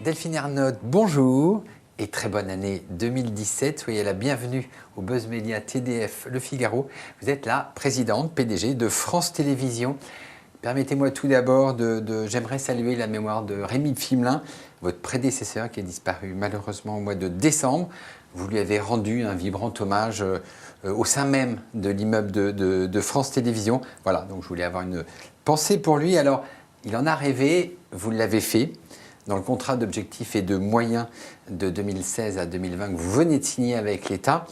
Delphine Ernotte, bonjour et très bonne année 2017. Soyez la bienvenue au Buzz Media TDF Le Figaro. Vous êtes la présidente PDG de France Télévisions. Permettez-moi tout d'abord j'aimerais saluer la mémoire de Rémi Fimelin, votre prédécesseur qui a disparu malheureusement au mois de décembre. Vous lui avez rendu un vibrant hommage au sein même de l'immeuble de France Télévisions. Voilà, donc je voulais avoir une pensée pour lui. Alors, il en a rêvé, vous l'avez fait. Dans le contrat d'objectifs et de moyens de 2016 à 2020 que vous venez de signer avec l'État,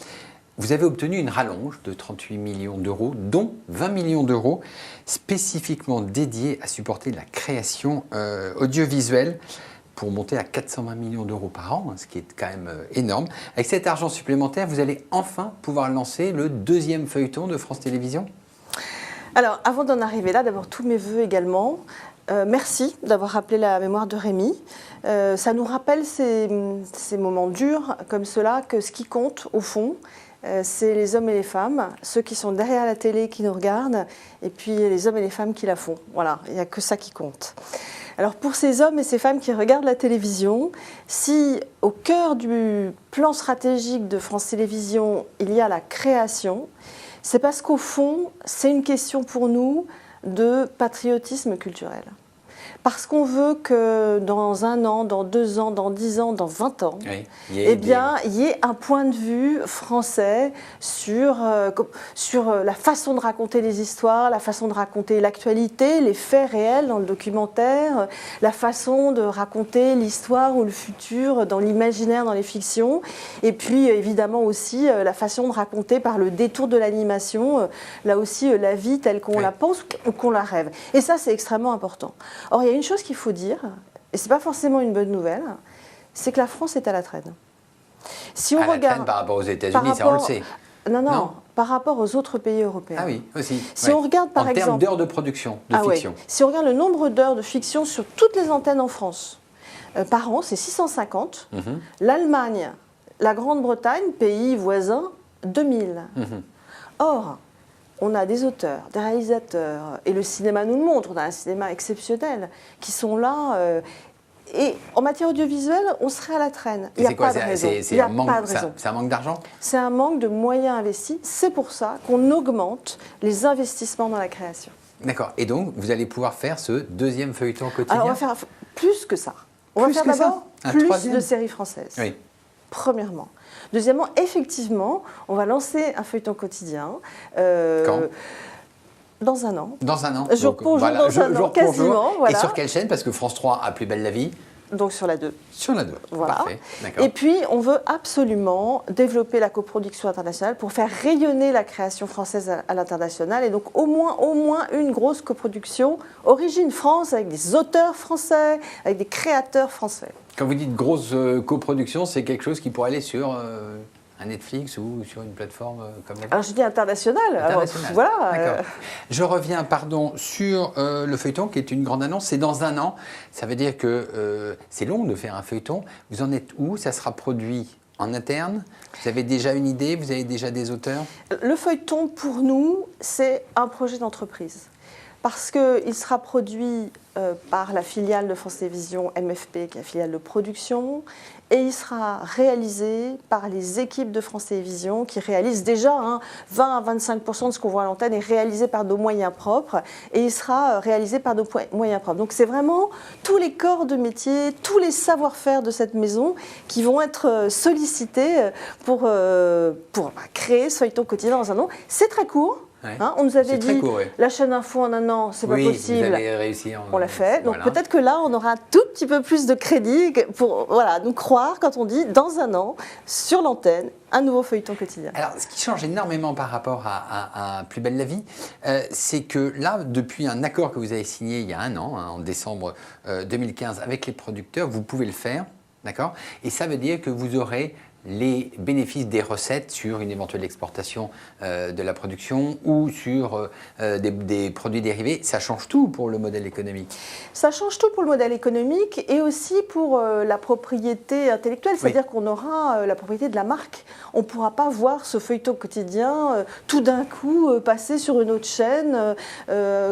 vous avez obtenu une rallonge de 38 millions d'euros, dont 20 millions d'euros spécifiquement dédiés à supporter la création audiovisuelle pour monter à 420 millions d'euros par an, ce qui est quand même énorme. Avec cet argent supplémentaire, vous allez enfin pouvoir lancer le deuxième feuilleton de France Télévisions. Alors, avant d'en arriver là, d'abord tous mes voeux également. Merci d'avoir rappelé la mémoire de Rémi. Ça nous rappelle ces moments durs comme cela, que ce qui compte au fond, c'est les hommes et les femmes, ceux qui sont derrière la télé qui nous regardent, et puis les hommes et les femmes qui la font. Voilà, il n'y a que ça qui compte. Alors pour ces hommes et ces femmes qui regardent la télévision, si au cœur du plan stratégique de France Télévisions, il y a la création, c'est parce qu'au fond, c'est une question pour nous de patriotisme culturel. Parce qu'on veut que dans 1 an, dans 2 ans, dans 10 ans, dans 20 ans, oui, il y ait un point de vue français sur la façon de raconter les histoires, la façon de raconter l'actualité, les faits réels dans le documentaire, la façon de raconter l'histoire ou le futur dans l'imaginaire, dans les fictions, et puis évidemment aussi la façon de raconter par le détour de l'animation, là aussi la vie telle qu'on la pense ou qu'on la rêve. Et ça, c'est extrêmement important. Or, il y a une chose qu'il faut dire, et ce n'est pas forcément une bonne nouvelle, c'est que la France est à la traîne. Si on regarde la traîne par rapport aux États-Unis, ça on le sait. Non, par rapport aux autres pays européens. Ah oui, aussi. Si on regarde par exemple... En termes d'heures de production, de fiction. Oui. Si on regarde le nombre d'heures de fiction sur toutes les antennes en France, par an, c'est 650. L'Allemagne, la Grande-Bretagne, pays voisin, 2000. Or, on a des auteurs, des réalisateurs, et le cinéma nous le montre, on a un cinéma exceptionnel, qui sont là. Et en matière audiovisuelle, on serait à la traîne. Il n'y a pas de raison. C'est un manque d'argent ? C'est un manque de moyens investis. C'est pour ça qu'on augmente les investissements dans la création. D'accord. Et donc, vous allez pouvoir faire ce deuxième feuilleton quotidien ? Alors, on va faire plus que ça. On va faire d'abord plus de séries françaises. Oui. Premièrement. Deuxièmement, effectivement, on va lancer un feuilleton quotidien. Quand ? Dans 1 an. Dans 1 an. Jour pour jour, dans 1 an, quasiment. Voilà. Et sur quelle chaîne ? Parce que France 3 a Plus belle la vie. Donc sur la 2. Sur la 2, voilà. Parfait. Et puis, on veut absolument développer la coproduction internationale pour faire rayonner la création française à l'international. Et donc, au moins une grosse coproduction Origine France, avec des auteurs français, avec des créateurs français. Quand vous dites grosse coproduction, c'est quelque chose qui pourrait aller sur un Netflix ou sur une plateforme comme la vôtre ? Alors, je dis international. Alors, voilà. D'accord. Je reviens, sur le feuilleton qui est une grande annonce. C'est dans 1 an. Ça veut dire que c'est long de faire un feuilleton. Vous en êtes où ? Ça sera produit en interne ? Vous avez déjà une idée ? Vous avez déjà des auteurs ? Le feuilleton, pour nous, c'est un projet d'entreprise. Parce qu'il sera produit par la filiale de France Télévisions MFP, qui est la filiale de production, et il sera réalisé par les équipes de France Télévisions qui réalisent déjà 20 à 25% de ce qu'on voit à l'antenne est réalisé par nos moyens propres, et il sera réalisé par nos moyens propres. Donc c'est vraiment tous les corps de métier, tous les savoir-faire de cette maison qui vont être sollicités pour créer ce feuilleton quotidien dans 1 an. C'est très court. Ouais. On nous avait dit, court, oui. La chaîne info en 1 an, c'est pas possible. Vous avez réussi. On l'a fait. Donc peut-être que là, on aura un tout petit peu plus de crédit pour nous croire quand on dit, dans 1 an, sur l'antenne, un nouveau feuilleton quotidien. Alors, ce qui change énormément par rapport à Plus belle la vie, c'est que là, depuis un accord que vous avez signé il y a 1 an, en décembre 2015, avec les producteurs, vous pouvez le faire, d'accord ? Et ça veut dire que vous aurez les bénéfices des recettes sur une éventuelle exportation de la production ou sur des produits dérivés. Ça change tout pour le modèle économique. Ça change tout pour le modèle économique et aussi pour la propriété intellectuelle, c'est-à-dire qu'on aura la propriété de la marque. On ne pourra pas voir ce feuilleton quotidien tout d'un coup passer sur une autre chaîne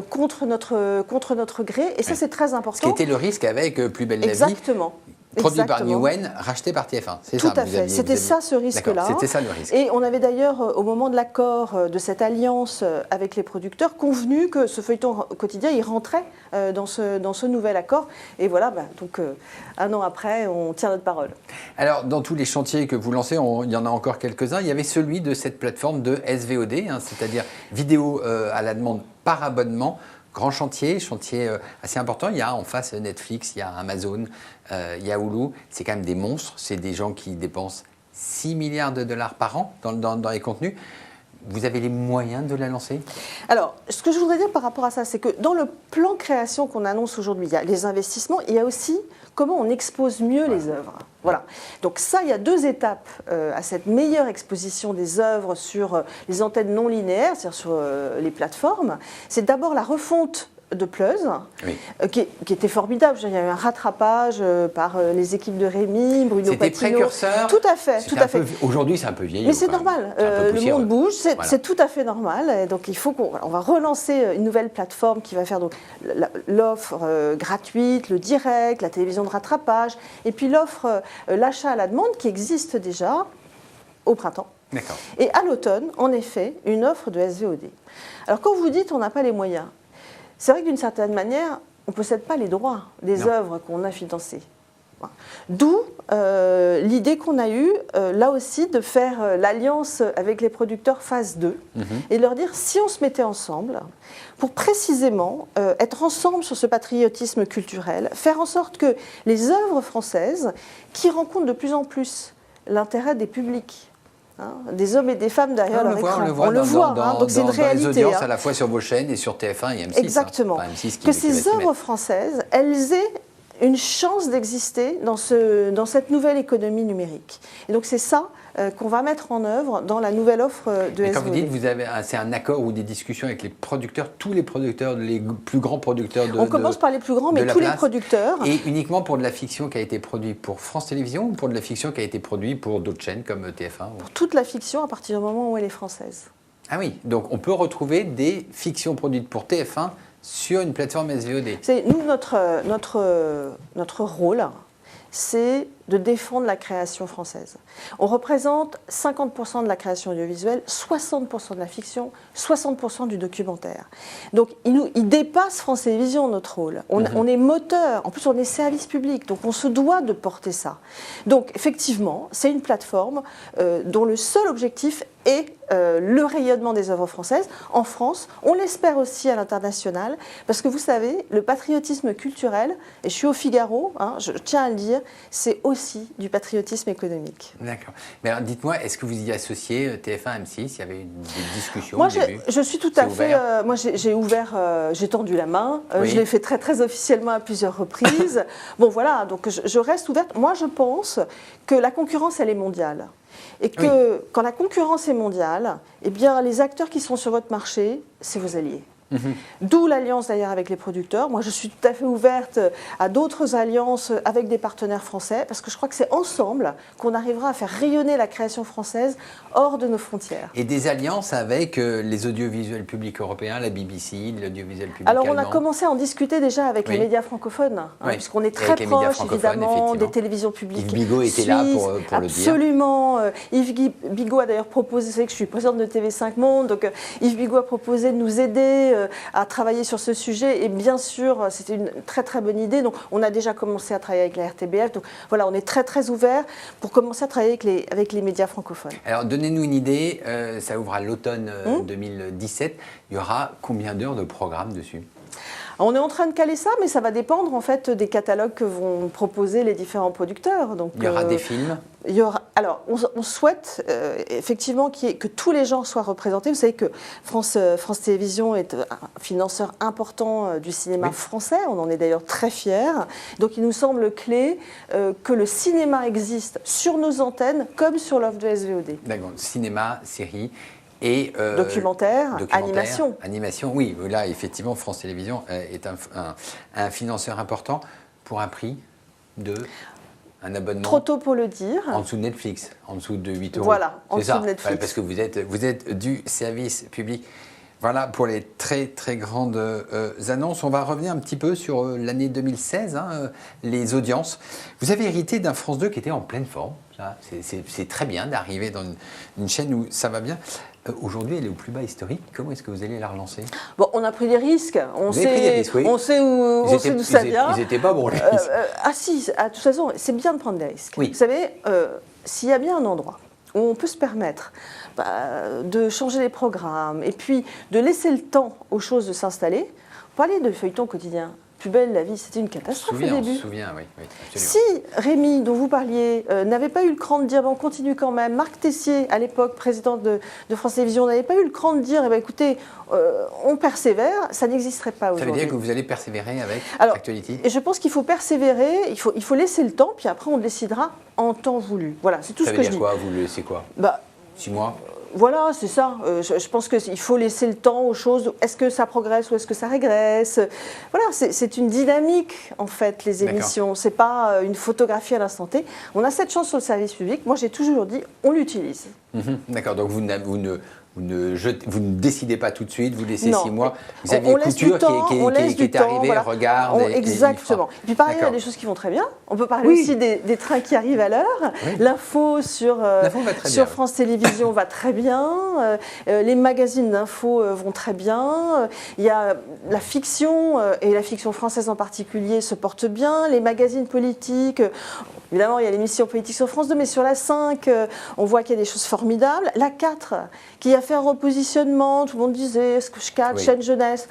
contre notre gré, et ça c'est très important. Ce qui était le risque avec Plus belle la vie. Exactement. Produit par Exactement. Newen, racheté par TF1. C'est Tout ça, à fait. C'était ça ce risque-là. D'accord, c'était ça le risque. Et on avait d'ailleurs, au moment de l'accord de cette alliance avec les producteurs, convenu que ce feuilleton quotidien, il rentrait dans ce nouvel accord. Et voilà, donc un an après, on tient notre parole. Alors, dans tous les chantiers que vous lancez, il y en a encore quelques-uns. Il y avait celui de cette plateforme de SVOD, c'est-à-dire vidéo à la demande par abonnement. Grand chantier assez important. Il y a en face Netflix, il y a Amazon, il y a Hulu. C'est quand même des monstres. C'est des gens qui dépensent 6 milliards de dollars par an dans les contenus. Vous avez les moyens de la lancer? Alors, ce que je voudrais dire par rapport à ça, c'est que dans le plan création qu'on annonce aujourd'hui, il y a les investissements, il y a aussi comment on expose mieux les œuvres. Voilà. Donc ça, il y a 2 étapes à cette meilleure exposition des œuvres sur les antennes non linéaires, c'est-à-dire sur les plateformes. C'est d'abord la refonte de Plus, qui était formidable. Il y a eu un rattrapage par les équipes de Rémi, Bruno Patino. C'était précurseur. Tout à fait, tout à fait. Aujourd'hui, c'est un peu vieilli. Mais c'est normal. Le monde bouge, c'est tout à fait normal. Et donc il faut qu'on va relancer une nouvelle plateforme qui va faire donc l'offre gratuite, le direct, la télévision de rattrapage, et puis l'offre l'achat à la demande qui existe déjà au printemps. D'accord. Et à l'automne, en effet, une offre de SVOD. Alors quand vous dites on n'a pas les moyens, c'est vrai que d'une certaine manière, on ne possède pas les droits des œuvres qu'on a financées. D'où l'idée qu'on a eue, là aussi, de faire l'alliance avec les producteurs phase 2 et de leur dire, si on se mettait ensemble, pour précisément être ensemble sur ce patriotisme culturel, faire en sorte que les œuvres françaises, qui rencontrent de plus en plus l'intérêt des publics, des hommes et des femmes derrière leur écran. On le voit donc c'est une réalité. Dans les audiences à la fois sur vos chaînes et sur TF1 et M6. Exactement. M6 que ces œuvres françaises, elles aient une chance d'exister dans cette nouvelle économie numérique. Et donc c'est ça qu'on va mettre en œuvre dans la nouvelle offre de SVOD. Quand vous dites c'est un accord ou des discussions avec les producteurs, tous les producteurs, les plus grands producteurs On commence par les plus grands, mais tous les producteurs. Et uniquement pour de la fiction qui a été produite pour France Télévisions ou pour de la fiction qui a été produite pour d'autres chaînes comme TF1 Pour toute la fiction à partir du moment où elle est française. Ah oui, donc on peut retrouver des fictions produites pour TF1 sur une plateforme SVOD. Nous, notre rôle, c'est de défendre la création française. On représente 50% de la création audiovisuelle, 60% de la fiction, 60% du documentaire. Donc il dépasse France Télévisions, notre rôle. On est moteur, en plus on est service public, donc on se doit de porter ça. Donc effectivement, c'est une plateforme dont le seul objectif est le rayonnement des œuvres françaises en France. On l'espère aussi à l'international, parce que vous savez, le patriotisme culturel, et je suis au Figaro, je tiens à le dire, c'est aussi du patriotisme économique. D'accord. Mais alors dites-moi, est-ce que vous y associez TF1, M6? Il y avait des discussions moi, au début. Je suis tout à fait... moi, j'ai ouvert, j'ai tendu la main. Je l'ai fait très, très officiellement à plusieurs reprises. Bon, voilà, donc je reste ouverte. Moi, je pense que la concurrence, elle est mondiale. Et que quand la concurrence est mondiale, eh bien, les acteurs qui sont sur votre marché, c'est vos alliés. D'où l'alliance d'ailleurs avec les producteurs. Moi, je suis tout à fait ouverte à d'autres alliances avec des partenaires français, parce que je crois que c'est ensemble qu'on arrivera à faire rayonner la création française hors de nos frontières. Et des alliances avec les audiovisuels publics européens, la BBC, l'audiovisuel public allemand. Alors, on a commencé à en discuter déjà avec les médias francophones, puisqu'on est très proche, évidemment, des télévisions publiques. Yves Bigot était là pour le dire. Absolument. Yves Bigot a d'ailleurs proposé, vous savez que je suis présidente de TV5 Monde, donc Yves Bigot a proposé de nous aider à travailler sur ce sujet, et bien sûr c'était une très très bonne idée. Donc on a déjà commencé à travailler avec la RTBF, donc voilà, on est très très ouvert pour commencer à travailler avec les médias francophones. Alors donnez-nous une idée, ça ouvre à l'automne 2017, il y aura combien d'heures de programme dessus? On est en train de caler ça, mais ça va dépendre en fait des catalogues que vont proposer les différents producteurs. Donc, il y aura des films. Il y aura, alors, on souhaite effectivement que tous les genres soient représentés. Vous savez que France Télévisions est un financeur important du cinéma français. On en est d'ailleurs très fiers. Donc, il nous semble clé que le cinéma existe sur nos antennes comme sur l'offre de SVOD. D'accord. Cinéma, série. Et documentaire, animation. Animation, oui. Là, effectivement, France Télévisions est un financeur important pour un prix de un abonnement. Trop tôt pour le dire. En dessous de Netflix, en dessous de 8 €. Voilà, en dessous de Netflix. Parce que vous êtes du service public. Voilà pour les très très grandes annonces. On va revenir un petit peu sur l'année 2016, les audiences. Vous avez hérité d'un France 2 qui était en pleine forme. C'est très bien d'arriver dans une chaîne où ça va bien. Aujourd'hui, elle est au plus bas historique. Comment est-ce que vous allez la relancer? Bon, on a pris des risques. On Vous avez pris des risques, oui. On sait d'où ça vient. Ils n'étaient pas bons, les risques. Ah si, de toute façon, c'est bien de prendre des risques. Oui. Vous savez, s'il y a bien un endroit où on peut se permettre de changer les programmes et puis de laisser le temps aux choses de s'installer, vous parlez de feuilleton quotidien. Plus belle la vie, c'était une catastrophe au début. On se souvient, oui, absolument. Si Rémi, dont vous parliez, n'avait pas eu le cran de dire, on continue quand même, Marc Tessier, à l'époque président de France Télévisions, n'avait pas eu le cran de dire, eh bien, écoutez, on persévère, ça n'existerait pas aujourd'hui. Ça veut dire que vous allez persévérer avec Actuality? Et je pense qu'il faut persévérer, il faut laisser le temps, puis après on décidera en temps voulu. Voilà, c'est tout ce que je dis. Ça veut dire quoi? Vous laissez quoi? 6 mois? Voilà, c'est ça. Je pense qu'il faut laisser le temps aux choses. Est-ce que ça progresse ou est-ce que ça régresse? Voilà, c'est une dynamique, en fait, les émissions. C'est pas une photographie à l'instant T. On a cette chance sur le service public. Moi, j'ai toujours dit, on l'utilise. D'accord, donc vous ne décidez pas tout de suite, vous laissez 6 mois. Vous avez Couture qui est arrivé, voilà. Regarde. Exactement. Et puis pareil, il y a des choses qui vont très bien. On peut parler aussi des trains qui arrivent à l'heure. Oui. L'info sur France Télévisions va très bien. Les magazines d'info vont très bien. Il y a la fiction, et la fiction française en particulier, se porte bien. Les magazines politiques, évidemment, il y a l'émission politique sur France 2, mais sur la 5, on voit qu'il y a des choses formidables. La 4, qui a fait un repositionnement, tout le monde disait, est-ce que je cadre, chaîne jeunesse,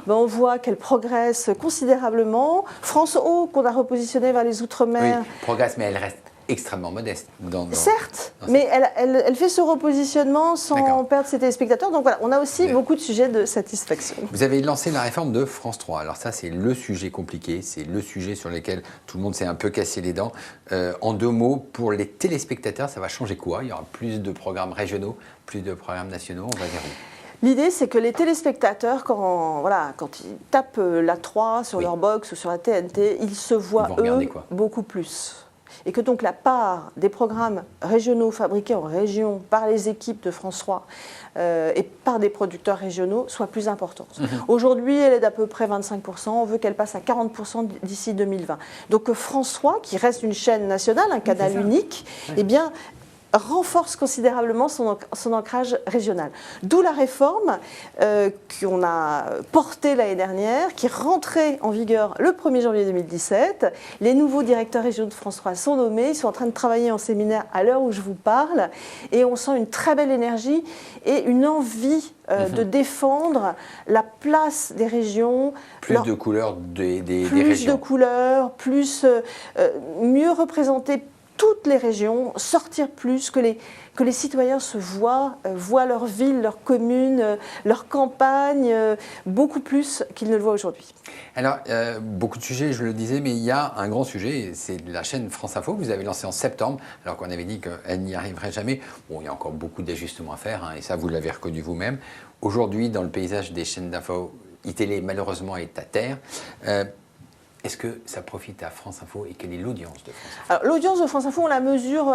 on voit qu'elle progresse considérablement. France O, qu'on a repositionné vers les Outre-mer. Oui, progresse, mais elle reste extrêmement modeste. Certes, mais elle fait ce repositionnement sans perdre ses téléspectateurs. Donc voilà, on a aussi beaucoup de sujets de satisfaction. Vous avez lancé la réforme de France 3. Alors ça, c'est le sujet compliqué, c'est le sujet sur lequel tout le monde s'est un peu cassé les dents. En 2 mots, pour les téléspectateurs, ça va changer quoi? Il y aura plus de programmes régionaux, plus de programmes nationaux, on va dire où? L'idée, c'est que les téléspectateurs, quand ils tapent la 3 sur leur box ou sur la TNT, ils se voient, eux, beaucoup plus. Et que donc la part des programmes régionaux fabriqués en région par les équipes de France 3 et par des producteurs régionaux soit plus importante. Aujourd'hui, elle est d'à peu près 25%, on veut qu'elle passe à 40% d'ici 2020. Donc France 3, qui reste une chaîne nationale, un canal unique, eh bien, renforce considérablement son ancrage régional. D'où la réforme qu'on a portée l'année dernière, qui est rentrée en vigueur le 1er janvier 2017. Les nouveaux directeurs régionaux de France 3 sont nommés, ils sont en train de travailler en séminaire à l'heure où je vous parle, et on sent une très belle énergie et une envie de défendre la place des régions. Plus de couleurs des régions. Plus de couleurs, mieux représenter toutes les régions, sortir plus, que les citoyens se voient leur ville, leur commune, leur campagne, beaucoup plus qu'ils ne le voient aujourd'hui. Alors, beaucoup de sujets, je le disais, mais il y a un grand sujet, c'est la chaîne France Info que vous avez lancée en septembre, alors qu'on avait dit qu'elle n'y arriverait jamais. Bon, il y a encore beaucoup d'ajustements à faire, et ça, vous l'avez reconnu vous-même. Aujourd'hui, dans le paysage des chaînes d'info, iTélé, malheureusement, est à terre. Est-ce que ça profite à France Info et quelle est l'audience de France Info? Alors, l'audience de France Info, on la mesure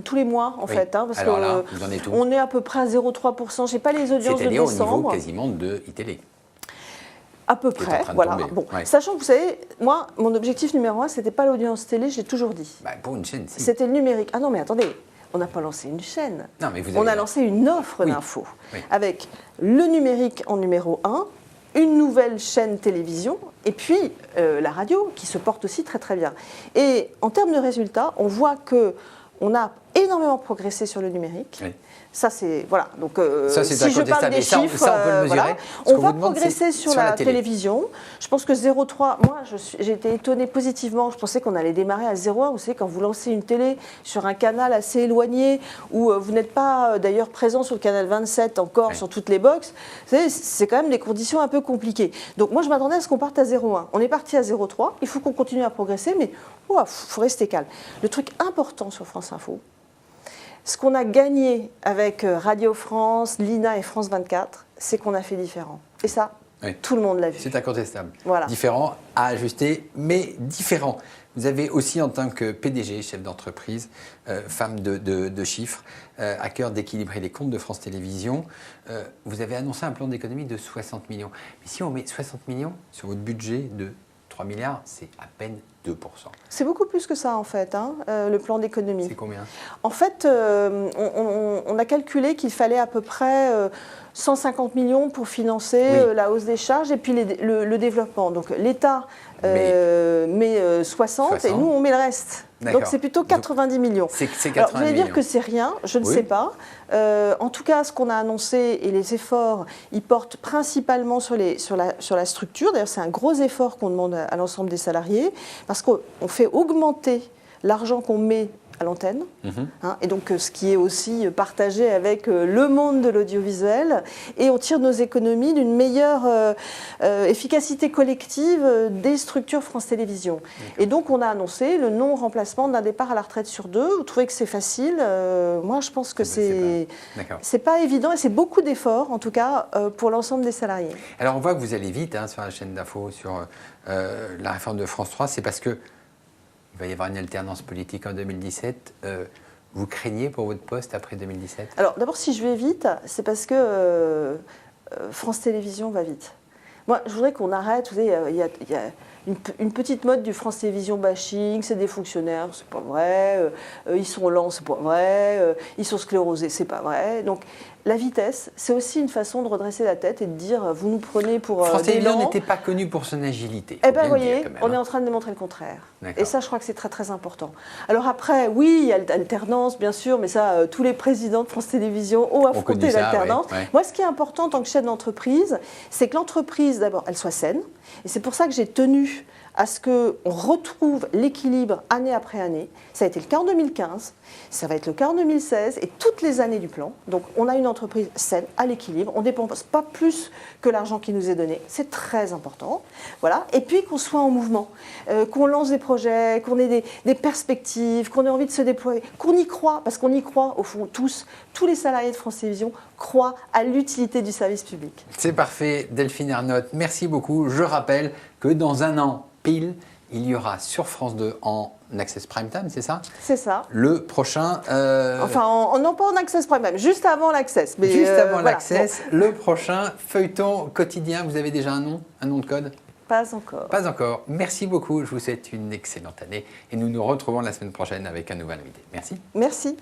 tous les mois, en fait. Parce alors là, vous en êtes où? On est à peu près à 0,3%. Je n'ai pas les audiences de décembre. C'est-à-dire au niveau quasiment de iTélé. À peu près, voilà. Bon, sachant que vous savez, moi, mon objectif numéro 1, ce n'était pas l'audience télé, je l'ai toujours dit. Pour une chaîne, si. C'était le numérique. Ah non, mais attendez, on n'a pas lancé une chaîne. Non, mais on a lancé une offre d'infos avec le numérique en numéro 1, une nouvelle chaîne télévision et puis la radio qui se porte aussi très très bien. Et en termes de résultats, on voit qu'on a énormément progressé sur le numérique. Ça, c'est. Voilà. Donc, si je parle des chiffres, ça, on peut le mesurer. On va progresser sur la télévision. Je pense que 0,3, moi, j'ai été étonnée positivement. Je pensais qu'on allait démarrer à 0,1. Vous savez, quand vous lancez une télé sur un canal assez éloigné, où vous n'êtes pas d'ailleurs présent sur le canal 27 encore sur toutes les boxes, c'est quand même des conditions un peu compliquées. Donc, moi, je m'attendais à ce qu'on parte à 0,1. On est parti à 0,3. Il faut qu'on continue à progresser, mais il faut rester calme. Le truc important sur France Info, ce qu'on a gagné avec Radio France, l'INA et France 24, c'est qu'on a fait différent. Et ça, Oui. Tout le monde l'a vu. C'est incontestable. Voilà. Différent, à ajuster, mais différent. Vous avez aussi, en tant que PDG, chef d'entreprise, femme de chiffres, à cœur d'équilibrer les comptes de France Télévisions. Vous avez annoncé un plan d'économie de 60 millions. Mais si on met 60 millions sur votre budget de 3 milliards, c'est à peine 2%. C'est beaucoup plus que ça, en fait, hein, le plan d'économie. C'est combien? En fait, on a calculé qu'il fallait à peu près 150 millions pour financer la hausse des charges et puis le développement. Donc l'État met 60 et nous, on met le reste. Donc c'est plutôt 90 millions. C'est 90 Alors, vous allez millions. dire que c'est rien, je ne sais pas. En tout cas, ce qu'on a annoncé et les efforts, ils portent principalement sur la structure. D'ailleurs, c'est un gros effort qu'on demande à l'ensemble des salariés parce qu'on fait augmenter l'argent qu'on met à l'antenne, hein, et donc ce qui est aussi partagé avec le monde de l'audiovisuel, et on tire nos économies d'une meilleure efficacité collective des structures France Télévisions. Et donc on a annoncé le non-remplacement d'un départ à la retraite sur 2. Vous trouvez que c'est facile? Moi je pense que c'est pas évident et c'est beaucoup d'efforts en tout cas pour l'ensemble des salariés. Alors on voit que vous allez vite hein, sur la chaîne d'info, sur la réforme de France 3, c'est parce que il va y avoir une alternance politique en 2017. Vous craignez pour votre poste après 2017? Alors d'abord, si je vais vite, c'est parce que France Télévisions va vite. Moi, je voudrais qu'on arrête. Vous savez, il y a une petite mode du France Télévisions bashing. C'est des fonctionnaires, c'est pas vrai. Ils sont lents, c'est pas vrai. Ils sont sclérosés, c'est pas vrai. Donc la vitesse, c'est aussi une façon de redresser la tête et de dire vous nous prenez pour France des Télévisions lents. n'était pas connu pour son agilité. Eh bien, vous voyez, on est en train de démontrer le contraire. Et ça, je crois que c'est très, très important. Alors après, oui, il y a l'alternance, bien sûr, mais ça, tous les présidents de France Télévisions ont affronté l'alternance. Moi, ce qui est important en tant que chef d'entreprise, c'est que l'entreprise, d'abord, elle soit saine. Et c'est pour ça que j'ai tenu à ce qu'on retrouve l'équilibre année après année. Ça a été le cas en 2015, ça va être le cas en 2016 et toutes les années du plan. Donc on a une entreprise saine, à l'équilibre, on ne dépense pas plus que l'argent qui nous est donné, c'est très important. Voilà. Et puis qu'on soit en mouvement, qu'on lance des projets, qu'on ait des perspectives, qu'on ait envie de se déployer, qu'on y croit, parce qu'on y croit au fond tous les salariés de France Télévisions croient à l'utilité du service public. C'est parfait, Delphine Ernotte, merci beaucoup. Je rappelle que dans un an, pile, il y aura sur France 2 en Access Prime Time, c'est ça? C'est ça. Le prochain... Enfin, non pas en Access Prime Time, juste avant l'Access. Juste avant l'Access, bon. Le prochain feuilleton quotidien. Vous avez déjà un nom de code? Pas encore. Pas encore. Merci beaucoup, je vous souhaite une excellente année et nous nous retrouvons la semaine prochaine avec un nouvel invité. Merci. Merci.